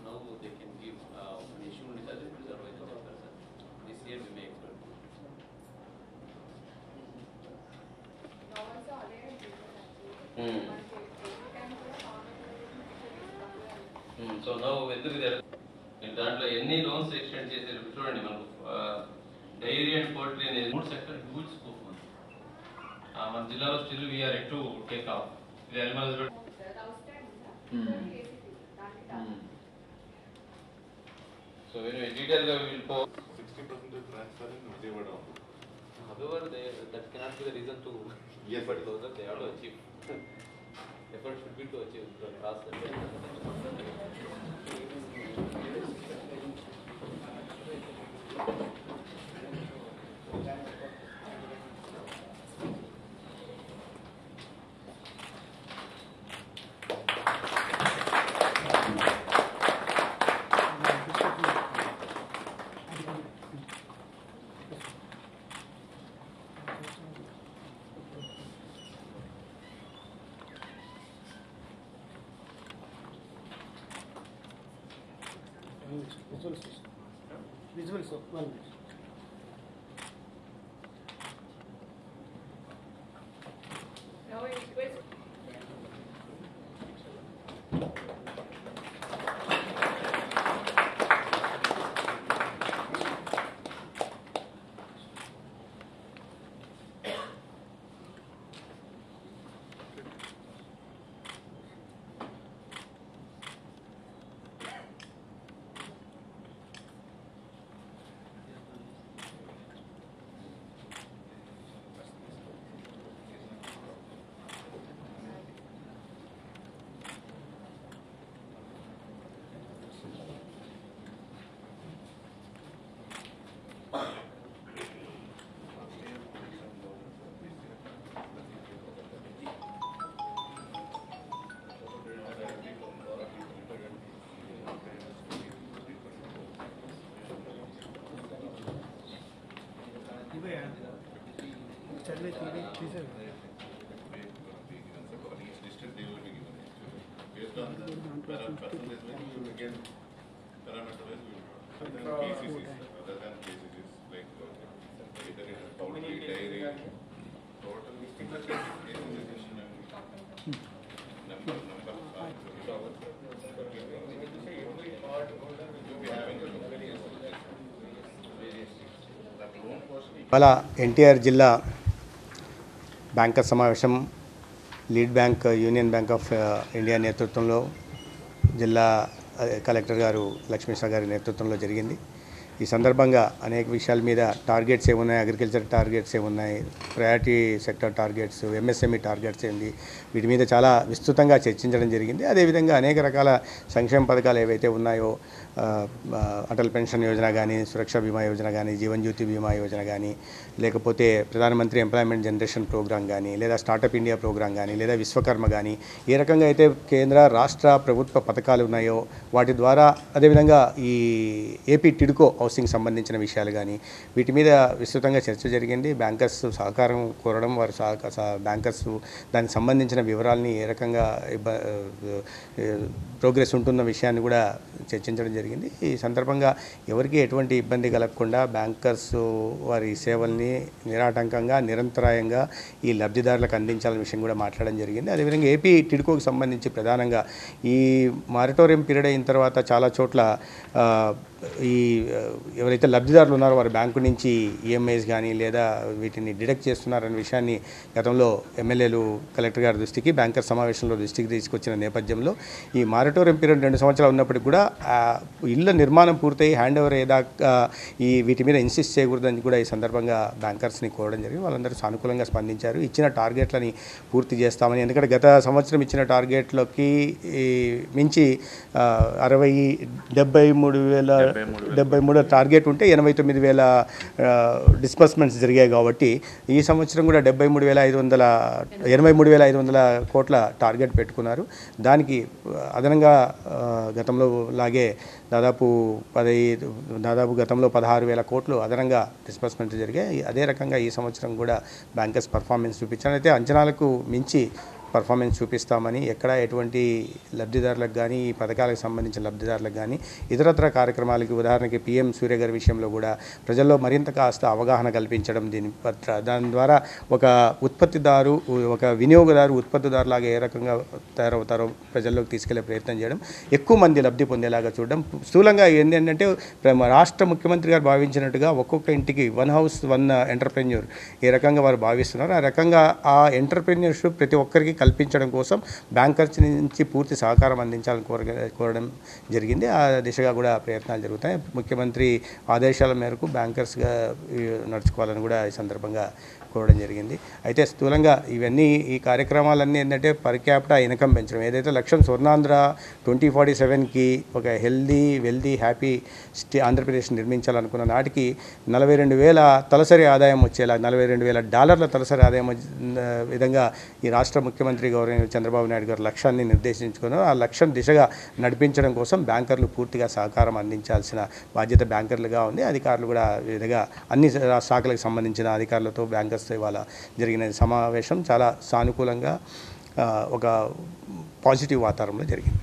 Now they can give an issue with other this year we may expect. So now ఎందుకు దాంట్లో ఎన్ని loans extend చేశారు చూడండి మనకు డైరీ అండ్ పోల్ట్రీ అనేది 3 సెక్టర్ హ్యూజ్ స్కోప్ ఉంది మన జిల్లాలో still we are at to ఆఫ్ off animal so very detail గా విల్ పో 60% transfer in Vijayawada. However, that cannot be the reason to but those they have to achieve. Effort should be to achieve the task. Visuals, 1 minute. Now I request Based on the percentage, you will get parameter-wise, KCCs, other than KCCs, like either in poultry, dairy, total number. ఇవాళ ఎన్టీఆర్ జిల్లా banker సమావేశం lead bank union bank of India నేతృత్వంలో జిల్లా collector గారు లక్ష్మీశా గారి నేతృత్వంలో జరిగింది. ఈ సందర్భంగా అనేక విషయాల మీద టార్గెట్స్ ఏమున్నాయి, అగ్రికల్చర్ టార్గెట్స్ ఏమున్నాయి, priority sector targets, MSME targets ఏంది, వీటి మీద చాలా విస్తృతంగా చర్చించడం జరిగింది. అదేవిధంగా అనేక రకాల సంక్షేమ పథకాలు ఏవైతే ఉన్నాయో, అటల్ పెన్షన్ యోజన కానీ, సురక్ష బీమా యోజన కానీ, జీవన్ జ్యోతి బీమా యోజన కానీ, లేకపోతే ప్రధానమంత్రి ఎంప్లాయ్మెంట్ జనరేషన్ ప్రోగ్రామ్ కానీ, లేదా స్టార్టప్ ఇండియా ప్రోగ్రామ్ కానీ, లేదా విశ్వకర్మ కానీ, ఏ రకంగా అయితే కేంద్ర రాష్ట్ర ప్రభుత్వ పథకాలు ఉన్నాయో వాటి ద్వారా, అదేవిధంగా ఈ ఏపీ టిడ్కో హౌసింగ్ సంబంధించిన విషయాలు కానీ, వీటి మీద విస్తృతంగా చర్చ జరిగింది. బ్యాంకర్స్ సహకారం కోరడం, వారు బ్యాంకర్స్ దానికి సంబంధించిన వివరాలని ఏ రకంగా ప్రోగ్రెస్ ఉంటున్న విషయాన్ని కూడా చర్చించడం జరిగింది. ఈ సందర్భంగా ఎవరికి ఎటువంటి ఇబ్బంది కలగకుండా బ్యాంకర్స్ వారి సేవల్ని నిరాటంకంగా నిరంతరాయంగా ఈ లబ్ధిదారులకు అందించాలనే విషయం కూడా మాట్లాడడం జరిగింది. అదేవిధంగా ఏపీ టిడ్కోకి సంబంధించి ప్రధానంగా ఈ మారిటోరియం పీరియడ్ అయిన తర్వాత చాలా చోట్ల ఈ ఎవరైతే లబ్ధిదారులు ఉన్నారో వారి బ్యాంకు నుంచి ఈఎంఐస్ కానీ లేదా వీటిని డిడక్ట్ చేస్తున్నారనే విషయాన్ని గతంలో ఎమ్మెల్యేలు కలెక్టర్ గారి దృష్టికి బ్యాంకర్ సమావేశంలో దృష్టికి తీసుకొచ్చిన నేపథ్యంలో ఈ మారటోరియం పీరియడ్ 2 సంవత్సరాలు ఉన్నప్పటికీ కూడా ఇళ్ళ నిర్మాణం పూర్తయి హ్యాండ్ ఓవర్ అయ్యేదాకా వీటి మీద ఇన్సిస్ట్ చేయకూడదని కూడా ఈ సందర్భంగా బ్యాంకర్స్ని కోరడం జరిగింది. వాళ్ళందరూ సానుకూలంగా స్పందించారు. ఇచ్చిన టార్గెట్లని పూర్తి చేస్తామని, ఎందుకంటే గత సంవత్సరం ఇచ్చిన టార్గెట్లోకి మించి 73,000 టార్గెట్ ఉంటే 89,000 డిస్బర్స్మెంట్స్ జరిగాయి. కాబట్టి ఈ సంవత్సరం కూడా 83,500 కోట్ల టార్గెట్ పెట్టుకున్నారు. దానికి అదనంగా గతంలో లాగే దాదాపు గతంలో 16,000 కోట్లు అదనంగా డిస్బర్స్మెంట్ జరిగాయి. అదే రకంగా ఈ సంవత్సరం కూడా బ్యాంకర్స్ పర్ఫార్మెన్స్ చూపించారు. అయితే అంచనాలకు మించి పర్ఫార్మెన్స్ చూపిస్తామని, ఎక్కడ ఎటువంటి లబ్ధిదారులకు కానీ ఈ పథకాలకు సంబంధించిన లబ్ధిదారులకు కానీ ఇతరత్ర కార్యక్రమాలకి, ఉదాహరణకి పిఎం సూర్య గారి విషయంలో కూడా ప్రజల్లో మరింత కాస్త అవగాహన కల్పించడం, దాని ద్వారా ఒక ఉత్పత్తిదారు, ఒక వినియోగదారు ఉత్పత్తిదారులాగా ఏ రకంగా తయారవుతారో ప్రజల్లోకి తీసుకెళ్లే ప్రయత్నం చేయడం, ఎక్కువ మంది లబ్ధి పొందేలాగా చూడడం. స్థూలంగా ఏంటంటే రాష్ట్ర ముఖ్యమంత్రి గారు భావించినట్టుగా ఒక్కొక్క ఇంటికి 1 house 1 ఎంటర్ప్రెన్యూర్ ఏ రకంగా వారు భావిస్తున్నారు, ఆ రకంగా ఆ ఎంటర్ప్రెన్యూర్షిప్ ప్రతి ఒక్కరికి కల్పించడం కోసం బ్యాంకర్స్ నుంచి పూర్తి సహకారం అందించాలని కోరడం జరిగింది. ఆ దిశగా కూడా ప్రయత్నాలు జరుగుతాయి. ముఖ్యమంత్రి ఆదేశాల మేరకు బ్యాంకర్స్గా నడుచుకోవాలని కూడా ఈ సందర్భంగా కోరడం జరిగింది. అయితే స్థూలంగా ఈ కార్యక్రమాలన్నీ ఏంటంటే పర్ క్యాపిటా ఇన్కమ్ పెంచడం, ఏదైతే లక్ష్యం స్వర్ణాంధ్ర 2047కి ఒక హెల్దీ వెల్దీ హ్యాపీ ఆంధ్రప్రదేశ్ నిర్మించాలనుకున్న నాటికి 42,000 తలసరి ఆదాయం వచ్చేలా, $42,000 తలసరి ఆదాయం విధంగా ఈ రాష్ట్ర ముఖ్యమంత్రి గౌరవనీయులు చంద్రబాబు నాయుడు గారు లక్ష్యాన్ని నిర్దేశించుకున్నారు. ఆ లక్ష్యం దిశగా నడిపించడం కోసం బ్యాంకర్లు పూర్తిగా సహకారం అందించాల్సిన బాధ్యత బ్యాంకర్లుగా ఉంది. అధికారులు కూడా విధంగా అన్ని శాఖలకు సంబంధించిన అధికారులతో బ్యాంకర్స్తో ఇవాళ జరిగిన సమావేశం చాలా సానుకూలంగా ఒక పాజిటివ్ వాతావరణంలో జరిగింది.